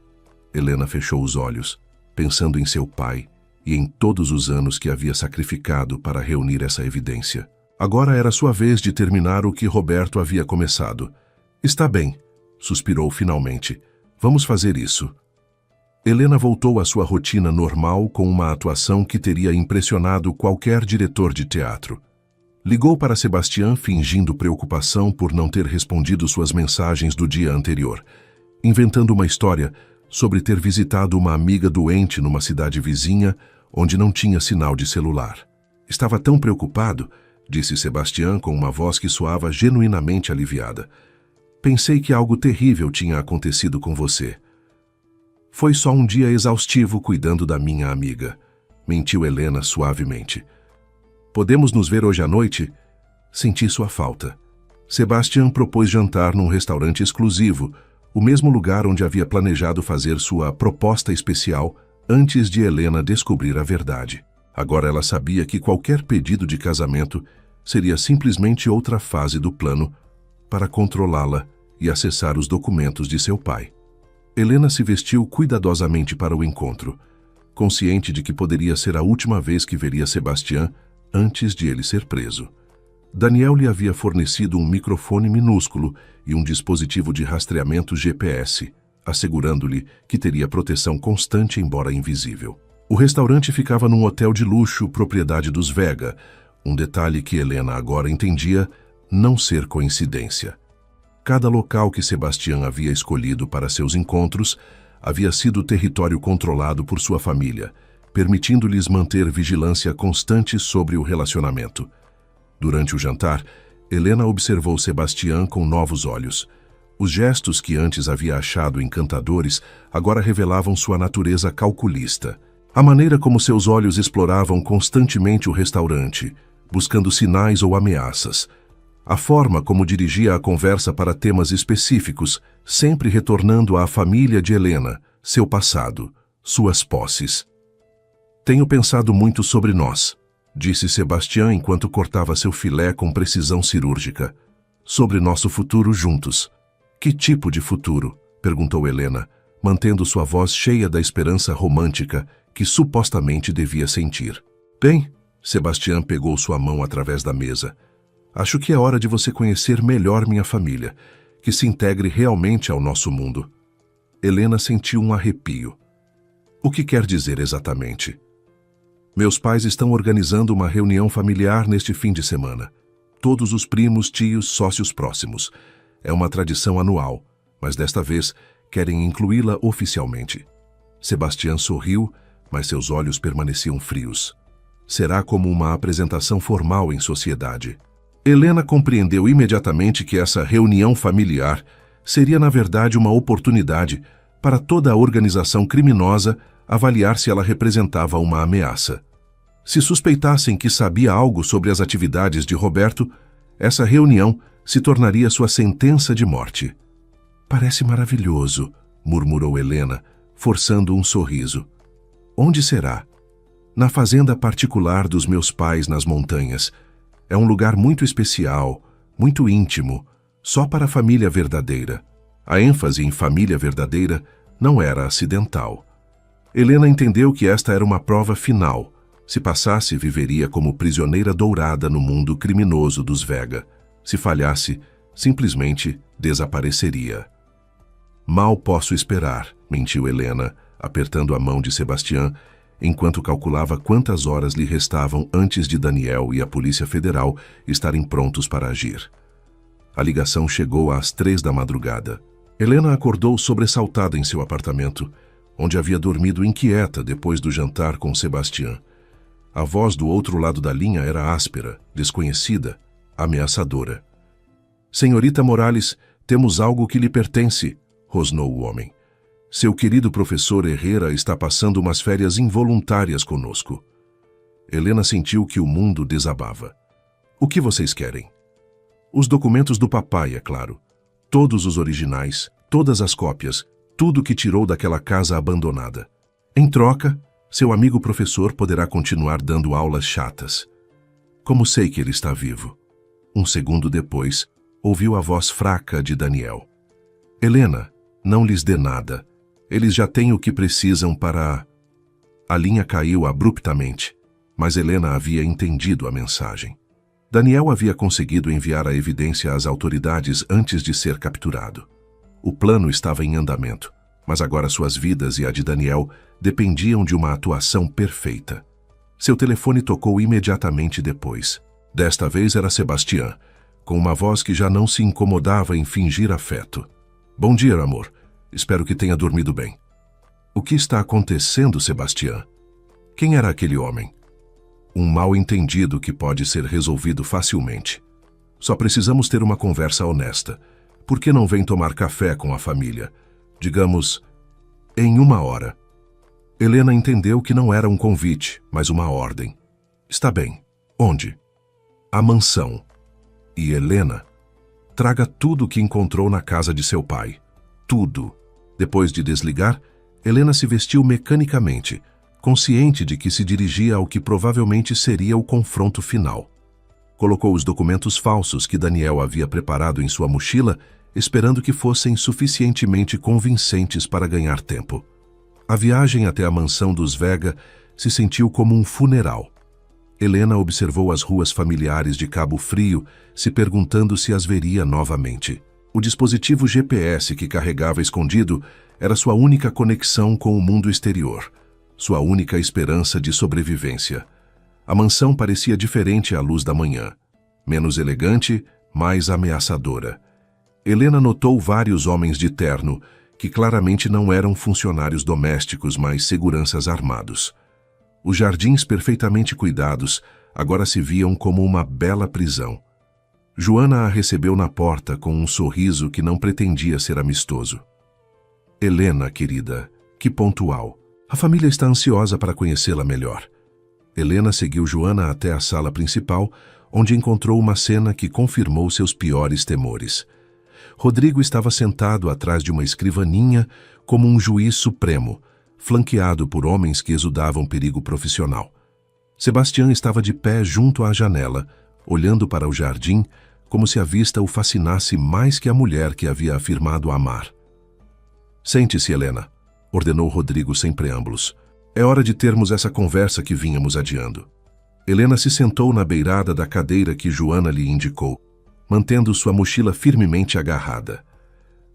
Helena fechou os olhos, pensando em seu pai e em todos os anos que havia sacrificado para reunir essa evidência. Agora era sua vez de terminar o que Roberto havia começado. Está bem, suspirou finalmente. Vamos fazer isso. Helena voltou à sua rotina normal com uma atuação que teria impressionado qualquer diretor de teatro. Ligou para Sebastião fingindo preocupação por não ter respondido suas mensagens do dia anterior, inventando uma história sobre ter visitado uma amiga doente numa cidade vizinha onde não tinha sinal de celular. Estava tão preocupado, disse Sebastião com uma voz que soava genuinamente aliviada. Pensei que algo terrível tinha acontecido com você. Foi só um dia exaustivo cuidando da minha amiga, mentiu Helena suavemente. Podemos nos ver hoje à noite? Senti sua falta. Sebastião propôs jantar num restaurante exclusivo, o mesmo lugar onde havia planejado fazer sua proposta especial antes de Helena descobrir a verdade. Agora ela sabia que qualquer pedido de casamento seria simplesmente outra fase do plano para controlá-la e acessar os documentos de seu pai. Helena se vestiu cuidadosamente para o encontro, consciente de que poderia ser a última vez que veria Sebastião antes de ele ser preso. Daniel lhe havia fornecido um microfone minúsculo e um dispositivo de rastreamento GPS, assegurando-lhe que teria proteção constante embora invisível. O restaurante ficava num hotel de luxo propriedade dos Vega, um detalhe que Helena agora entendia não ser coincidência. Cada local que Sebastián havia escolhido para seus encontros havia sido território controlado por sua família, permitindo-lhes manter vigilância constante sobre o relacionamento. Durante o jantar, Helena observou Sebastián com novos olhos. Os gestos que antes havia achado encantadores agora revelavam sua natureza calculista. A maneira como seus olhos exploravam constantemente o restaurante, buscando sinais ou ameaças. A forma como dirigia a conversa para temas específicos, sempre retornando à família de Helena, seu passado, suas posses. Tenho pensado muito sobre nós, disse Sebastián enquanto cortava seu filé com precisão cirúrgica. Sobre nosso futuro juntos. Que tipo de futuro? Perguntou Helena, mantendo sua voz cheia da esperança romântica que supostamente devia sentir. Bem, Sebastián pegou sua mão através da mesa. Acho que é hora de você conhecer melhor minha família, que se integre realmente ao nosso mundo. Helena sentiu um arrepio. O que quer dizer exatamente? Meus pais estão organizando uma reunião familiar neste fim de semana. Todos os primos, tios, sócios próximos. É uma tradição anual, mas desta vez querem incluí-la oficialmente. Sebastián sorriu, mas seus olhos permaneciam frios. Será como uma apresentação formal em sociedade. Helena compreendeu imediatamente que essa reunião familiar seria, na verdade, uma oportunidade para toda a organização criminosa avaliar se ela representava uma ameaça. Se suspeitassem que sabia algo sobre as atividades de Roberto, essa reunião se tornaria sua sentença de morte. Parece maravilhoso, murmurou Helena, forçando um sorriso. Onde será? Na fazenda particular dos meus pais nas montanhas. É um lugar muito especial, muito íntimo, só para a família verdadeira. A ênfase em família verdadeira não era acidental. Helena entendeu que esta era uma prova final. Se passasse, viveria como prisioneira dourada no mundo criminoso dos Vega. Se falhasse, simplesmente desapareceria. Mal posso esperar, mentiu Helena, apertando a mão de Sebastián, enquanto calculava quantas horas lhe restavam antes de Daniel e a Polícia Federal estarem prontos para agir. A ligação chegou às 3 da madrugada. Helena acordou sobressaltada em seu apartamento, onde havia dormido inquieta depois do jantar com Sebastián. A voz do outro lado da linha era áspera, desconhecida, ameaçadora. Senhorita Morales, temos algo que lhe pertence, rosnou o homem. Seu querido professor Herrera está passando umas férias involuntárias conosco. Helena sentiu que o mundo desabava. O que vocês querem? Os documentos do papai, é claro. Todos os originais, todas as cópias, tudo que tirou daquela casa abandonada. Em troca, seu amigo professor poderá continuar dando aulas chatas. Como sei que ele está vivo? Um segundo depois, ouviu a voz fraca de Daniel. Helena, não lhes dê nada. Eles já têm o que precisam para... A linha caiu abruptamente, mas Helena havia entendido a mensagem. Daniel havia conseguido enviar a evidência às autoridades antes de ser capturado. O plano estava em andamento, mas agora suas vidas e a de Daniel dependiam de uma atuação perfeita. Seu telefone tocou imediatamente depois. Desta vez era Sebastián, com uma voz que já não se incomodava em fingir afeto. Bom dia, amor. Espero que tenha dormido bem. O que está acontecendo, Sebastián? Quem era aquele homem? Um mal-entendido que pode ser resolvido facilmente. Só precisamos ter uma conversa honesta. Por que não vem tomar café com a família? Digamos, em 1 hora. Helena entendeu que não era um convite, mas uma ordem. Está bem. Onde? A mansão. E Helena, traga tudo o que encontrou na casa de seu pai. Tudo. Depois de desligar, Helena se vestiu mecanicamente, consciente de que se dirigia ao que provavelmente seria o confronto final. Colocou os documentos falsos que Daniel havia preparado em sua mochila, esperando que fossem suficientemente convincentes para ganhar tempo. A viagem até a mansão dos Vega se sentiu como um funeral. Helena observou as ruas familiares de Cabo Frio, se perguntando se as veria novamente. O dispositivo GPS que carregava escondido era sua única conexão com o mundo exterior, sua única esperança de sobrevivência. A mansão parecia diferente à luz da manhã, menos elegante, mais ameaçadora. Helena notou vários homens de terno, que claramente não eram funcionários domésticos, mas seguranças armados. Os jardins perfeitamente cuidados agora se viam como uma bela prisão. Joana a recebeu na porta com um sorriso que não pretendia ser amistoso. Helena, querida, que pontual. A família está ansiosa para conhecê-la melhor. Helena seguiu Joana até a sala principal, onde encontrou uma cena que confirmou seus piores temores. Rodrigo estava sentado atrás de uma escrivaninha como um juiz supremo, flanqueado por homens que exudavam perigo profissional. Sebastião estava de pé junto à janela, olhando para o jardim, como se a vista o fascinasse mais que a mulher que havia afirmado amar. Sente-se, Helena, ordenou Rodrigo sem preâmbulos. É hora de termos essa conversa que vínhamos adiando. Helena se sentou na beirada da cadeira que Joana lhe indicou, mantendo sua mochila firmemente agarrada.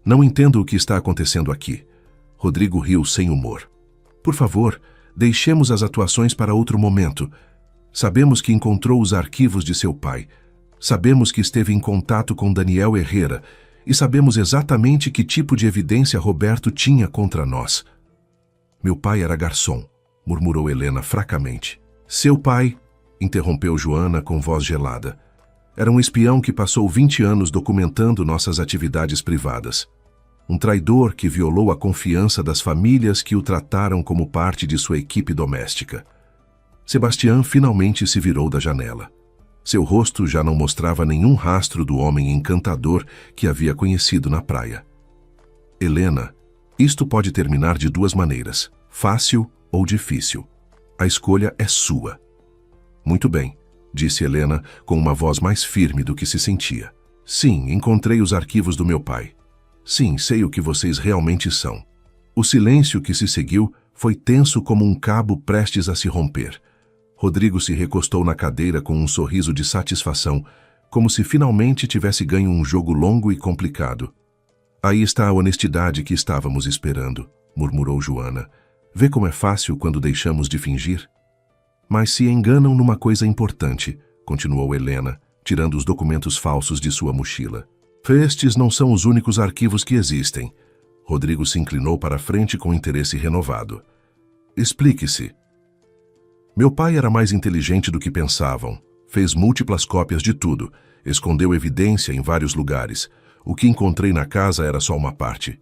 Não entendo o que está acontecendo aqui. Rodrigo riu sem humor. Por favor, deixemos as atuações para outro momento. Sabemos que encontrou os arquivos de seu pai. Sabemos que esteve em contato com Daniel Herrera e sabemos exatamente que tipo de evidência Roberto tinha contra nós. Meu pai era garçom, murmurou Helena fracamente. Seu pai, interrompeu Joana com voz gelada. Era um espião que passou 20 anos documentando nossas atividades privadas. Um traidor que violou a confiança das famílias que o trataram como parte de sua equipe doméstica. Sebastião finalmente se virou da janela. Seu rosto já não mostrava nenhum rastro do homem encantador que havia conhecido na praia. Helena, isto pode terminar de duas maneiras, fácil ou difícil. A escolha é sua. Muito bem, disse Helena com uma voz mais firme do que se sentia. Sim, encontrei os arquivos do meu pai. Sim, sei o que vocês realmente são. O silêncio que se seguiu foi tenso como um cabo prestes a se romper. Rodrigo se recostou na cadeira com um sorriso de satisfação, como se finalmente tivesse ganho um jogo longo e complicado. Aí está a honestidade que estávamos esperando, murmurou Joana. Vê como é fácil quando deixamos de fingir? Mas se enganam numa coisa importante, continuou Helena, tirando os documentos falsos de sua mochila. Estes não são os únicos arquivos que existem. Rodrigo se inclinou para a frente com interesse renovado. Explique-se. Meu pai era mais inteligente do que pensavam. Fez múltiplas cópias de tudo. Escondeu evidência em vários lugares. O que encontrei na casa era só uma parte.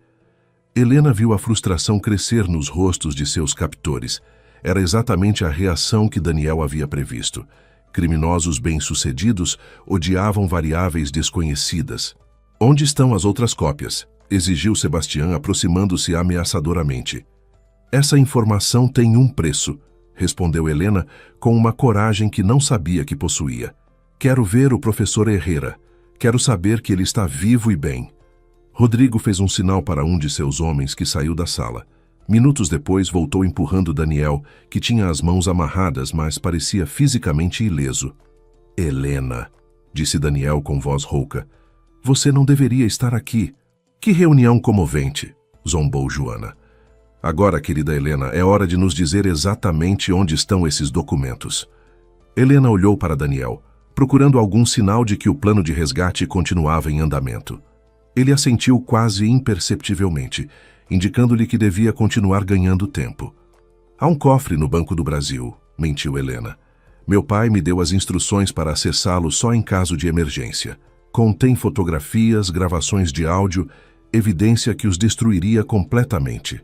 Helena viu a frustração crescer nos rostos de seus captores. Era exatamente a reação que Daniel havia previsto. Criminosos bem-sucedidos odiavam variáveis desconhecidas. Onde estão as outras cópias? Exigiu Sebastião, aproximando-se ameaçadoramente. Essa informação tem um preço, respondeu Helena com uma coragem que não sabia que possuía. Quero ver o professor Herrera. Quero saber que ele está vivo e bem. Rodrigo fez um sinal para um de seus homens que saiu da sala. Minutos depois voltou empurrando Daniel, que tinha as mãos amarradas, mas parecia fisicamente ileso. Helena, disse Daniel com voz rouca. Você não deveria estar aqui. Que reunião comovente, zombou Joana. Agora, querida Helena, é hora de nos dizer exatamente onde estão esses documentos. Helena olhou para Daniel, procurando algum sinal de que o plano de resgate continuava em andamento. Ele assentiu quase imperceptivelmente, indicando-lhe que devia continuar ganhando tempo. Há um cofre no Banco do Brasil, mentiu Helena. Meu pai me deu as instruções para acessá-lo só em caso de emergência. Contém fotografias, gravações de áudio, evidência que os destruiria completamente.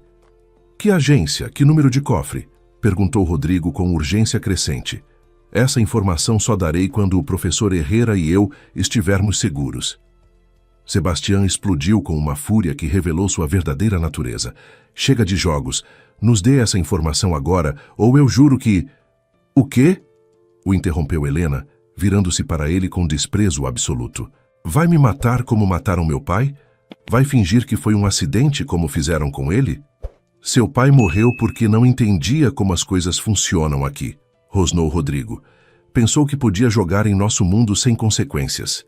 Que agência? Que número de cofre? Perguntou Rodrigo com urgência crescente. Essa informação só darei quando o professor Herrera e eu estivermos seguros. Sebastião explodiu com uma fúria que revelou sua verdadeira natureza. Chega de jogos. Nos dê essa informação agora, ou eu juro que... O quê? O interrompeu Helena, virando-se para ele com desprezo absoluto. Vai me matar como mataram meu pai? Vai fingir que foi um acidente como fizeram com ele? Seu pai morreu porque não entendia como as coisas funcionam aqui, rosnou Rodrigo. Pensou que podia jogar em nosso mundo sem consequências.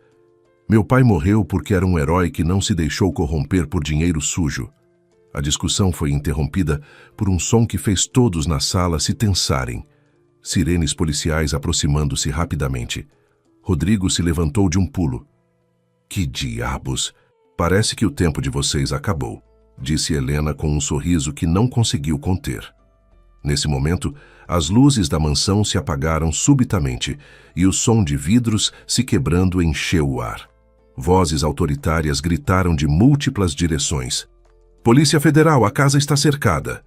Meu pai morreu porque era um herói que não se deixou corromper por dinheiro sujo. A discussão foi interrompida por um som que fez todos na sala se tensarem. Sirenes policiais aproximando-se rapidamente. Rodrigo se levantou de um pulo. Que diabos! Parece que o tempo de vocês acabou, disse Helena com um sorriso que não conseguiu conter. Nesse momento, as luzes da mansão se apagaram subitamente e o som de vidros se quebrando encheu o ar. Vozes autoritárias gritaram de múltiplas direções. Polícia Federal, a casa está cercada.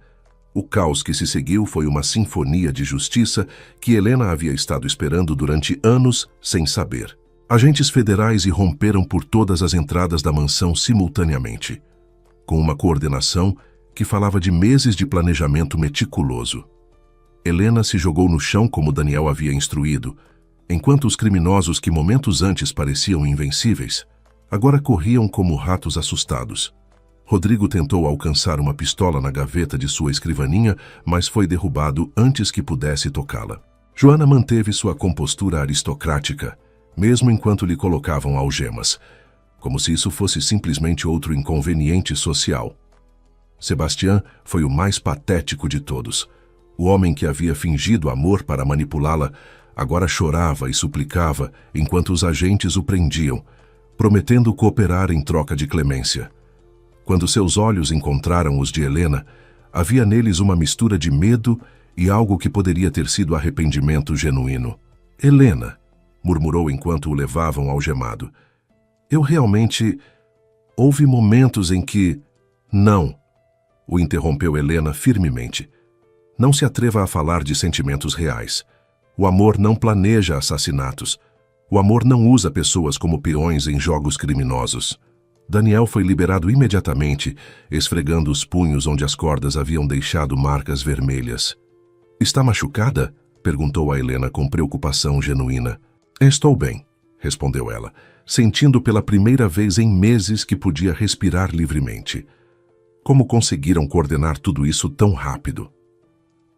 O caos que se seguiu foi uma sinfonia de justiça que Helena havia estado esperando durante anos sem saber. Agentes federais irromperam por todas as entradas da mansão simultaneamente, com uma coordenação que falava de meses de planejamento meticuloso. Helena se jogou no chão como Daniel havia instruído, enquanto os criminosos que momentos antes pareciam invencíveis, agora corriam como ratos assustados. Rodrigo tentou alcançar uma pistola na gaveta de sua escrivaninha, mas foi derrubado antes que pudesse tocá-la. Joana manteve sua compostura aristocrática, mesmo enquanto lhe colocavam algemas, como se isso fosse simplesmente outro inconveniente social. Sebastián foi o mais patético de todos. O homem que havia fingido amor para manipulá-la agora chorava e suplicava enquanto os agentes o prendiam, prometendo cooperar em troca de clemência. Quando seus olhos encontraram os de Helena, havia neles uma mistura de medo e algo que poderia ter sido arrependimento genuíno. Helena, murmurou enquanto o levavam algemado. Eu realmente... Houve momentos em que... Não, o interrompeu Helena firmemente. Não se atreva a falar de sentimentos reais. O amor não planeja assassinatos. O amor não usa pessoas como peões em jogos criminosos. Daniel foi liberado imediatamente, esfregando os punhos onde as cordas haviam deixado marcas vermelhas. Está machucada? Perguntou a Helena com preocupação genuína. Estou bem, respondeu ela, sentindo pela primeira vez em meses que podia respirar livremente. Como conseguiram coordenar tudo isso tão rápido?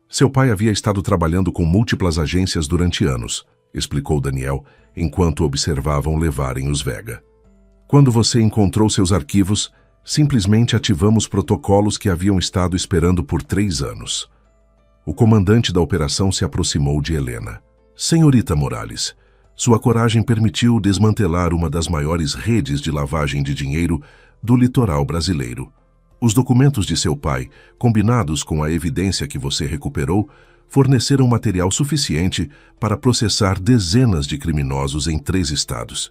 Seu pai havia estado trabalhando com múltiplas agências durante anos, explicou Daniel, enquanto observavam levarem os Vega. Quando você encontrou seus arquivos, simplesmente ativamos protocolos que haviam estado esperando por 3 anos. O comandante da operação se aproximou de Helena. Senhorita Morales, sua coragem permitiu desmantelar uma das maiores redes de lavagem de dinheiro do litoral brasileiro. Os documentos de seu pai, combinados com a evidência que você recuperou, forneceram material suficiente para processar dezenas de criminosos em 3 estados.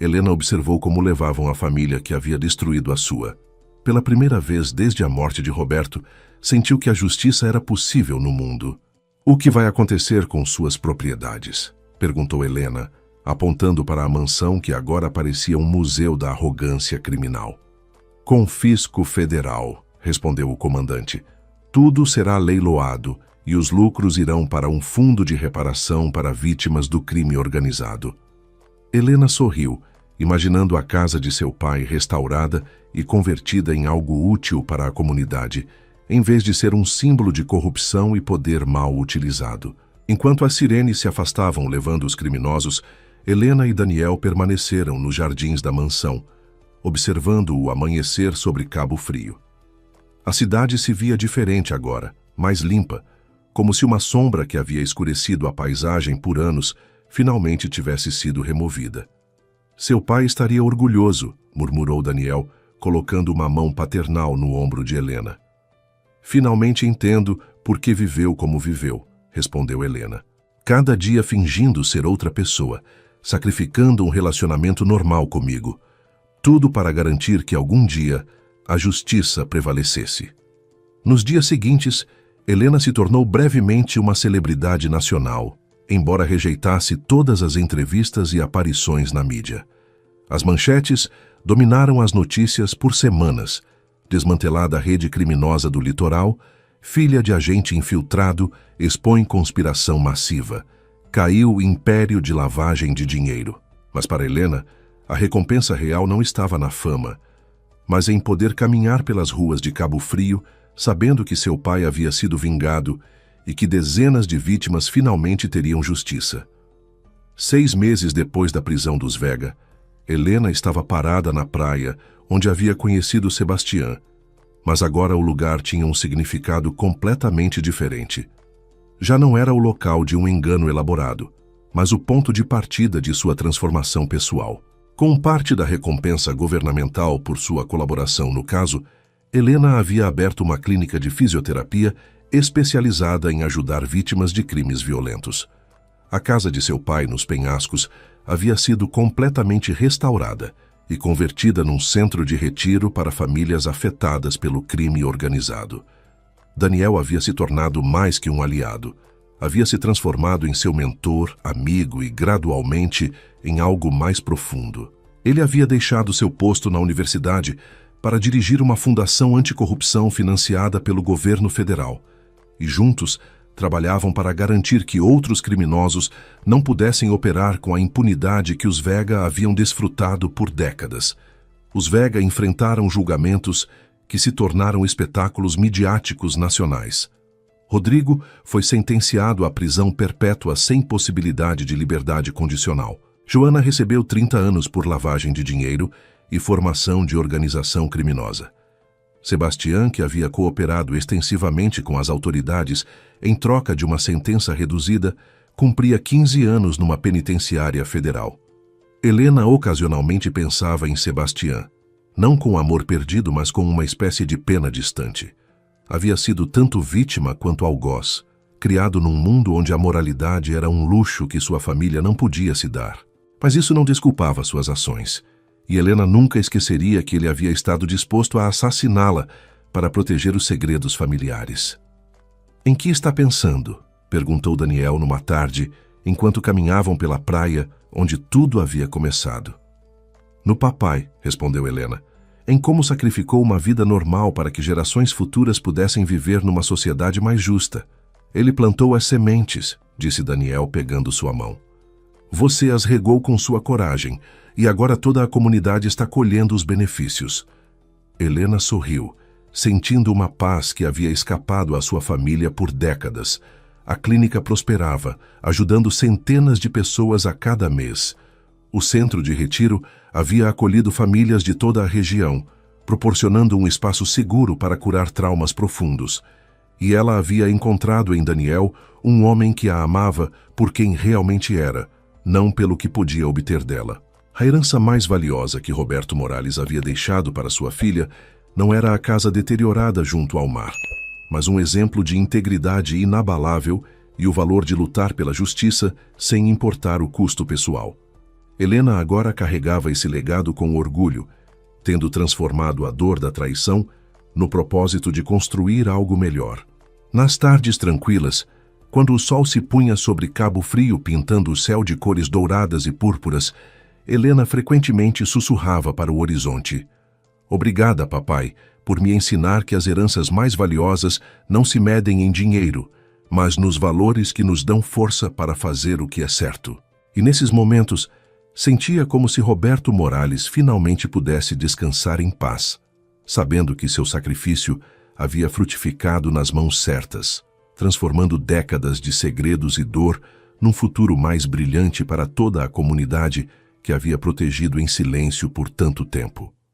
Helena observou como levavam a família que havia destruído a sua. Pela primeira vez desde a morte de Roberto, sentiu que a justiça era possível no mundo. O que vai acontecer com suas propriedades? Perguntou Helena, apontando para a mansão que agora parecia um museu da arrogância criminal. Confisco federal, respondeu o comandante. Tudo será leiloado e os lucros irão para um fundo de reparação para vítimas do crime organizado. Helena sorriu, imaginando a casa de seu pai restaurada e convertida em algo útil para a comunidade, em vez de ser um símbolo de corrupção e poder mal utilizado. Enquanto as sirenes se afastavam levando os criminosos, Helena e Daniel permaneceram nos jardins da mansão, observando o amanhecer sobre Cabo Frio. A cidade se via diferente agora, mais limpa, como se uma sombra que havia escurecido a paisagem por anos finalmente tivesse sido removida. Seu pai estaria orgulhoso, murmurou Daniel, colocando uma mão paternal no ombro de Helena. Finalmente entendo por que viveu como viveu, respondeu Helena. Cada dia fingindo ser outra pessoa, sacrificando um relacionamento normal comigo. Tudo para garantir que algum dia a justiça prevalecesse. Nos dias seguintes, Helena se tornou brevemente uma celebridade nacional, embora rejeitasse todas as entrevistas e aparições na mídia. As manchetes dominaram as notícias por semanas. Desmantelada a rede criminosa do litoral, filha de agente infiltrado expõe conspiração massiva. Caiu o império de lavagem de dinheiro. Mas para Helena, a recompensa real não estava na fama, mas em poder caminhar pelas ruas de Cabo Frio, sabendo que seu pai havia sido vingado e que dezenas de vítimas finalmente teriam justiça. 6 meses depois da prisão dos Vega, Helena estava parada na praia onde havia conhecido Sebastián, mas agora o lugar tinha um significado completamente diferente. Já não era o local de um engano elaborado, mas o ponto de partida de sua transformação pessoal. Com parte da recompensa governamental por sua colaboração no caso, Helena havia aberto uma clínica de fisioterapia especializada em ajudar vítimas de crimes violentos. A casa de seu pai, nos penhascos, havia sido completamente restaurada e convertida num centro de retiro para famílias afetadas pelo crime organizado. Daniel havia se tornado mais que um aliado. Havia se transformado em seu mentor, amigo e, gradualmente, em algo mais profundo. Ele havia deixado seu posto na universidade para dirigir uma fundação anticorrupção financiada pelo governo federal. E juntos, trabalhavam para garantir que outros criminosos não pudessem operar com a impunidade que os Vega haviam desfrutado por décadas. Os Vega enfrentaram julgamentos que se tornaram espetáculos midiáticos nacionais. Rodrigo foi sentenciado à prisão perpétua sem possibilidade de liberdade condicional. Joana recebeu 30 anos por lavagem de dinheiro e formação de organização criminosa. Sebastião, que havia cooperado extensivamente com as autoridades em troca de uma sentença reduzida, cumpria 15 anos numa penitenciária federal. Helena ocasionalmente pensava em Sebastião, não com amor perdido, mas com uma espécie de pena distante. Havia sido tanto vítima quanto algoz, criado num mundo onde a moralidade era um luxo que sua família não podia se dar. Mas isso não desculpava suas ações. E Helena nunca esqueceria que ele havia estado disposto a assassiná-la para proteger os segredos familiares. "Em que está pensando?", perguntou Daniel numa tarde, enquanto caminhavam pela praia onde tudo havia começado. "No papai", respondeu Helena, "em como sacrificou uma vida normal para que gerações futuras pudessem viver numa sociedade mais justa. Ele plantou as sementes", disse Daniel pegando sua mão. "Você as regou com sua coragem, e agora toda a comunidade está colhendo os benefícios." Helena sorriu, sentindo uma paz que havia escapado à sua família por décadas. A clínica prosperava, ajudando centenas de pessoas a cada mês. O centro de retiro havia acolhido famílias de toda a região, proporcionando um espaço seguro para curar traumas profundos. E ela havia encontrado em Daniel um homem que a amava por quem realmente era, não pelo que podia obter dela. A herança mais valiosa que Roberto Morales havia deixado para sua filha não era a casa deteriorada junto ao mar, mas um exemplo de integridade inabalável e o valor de lutar pela justiça sem importar o custo pessoal. Helena agora carregava esse legado com orgulho, tendo transformado a dor da traição no propósito de construir algo melhor. Nas tardes tranquilas, quando o sol se punha sobre Cabo Frio pintando o céu de cores douradas e púrpuras, Helena frequentemente sussurrava para o horizonte: "Obrigada, papai, por me ensinar que as heranças mais valiosas não se medem em dinheiro, mas nos valores que nos dão força para fazer o que é certo." E nesses momentos, sentia como se Roberto Morales finalmente pudesse descansar em paz, sabendo que seu sacrifício havia frutificado nas mãos certas, transformando décadas de segredos e dor num futuro mais brilhante para toda a comunidade que havia protegido em silêncio por tanto tempo.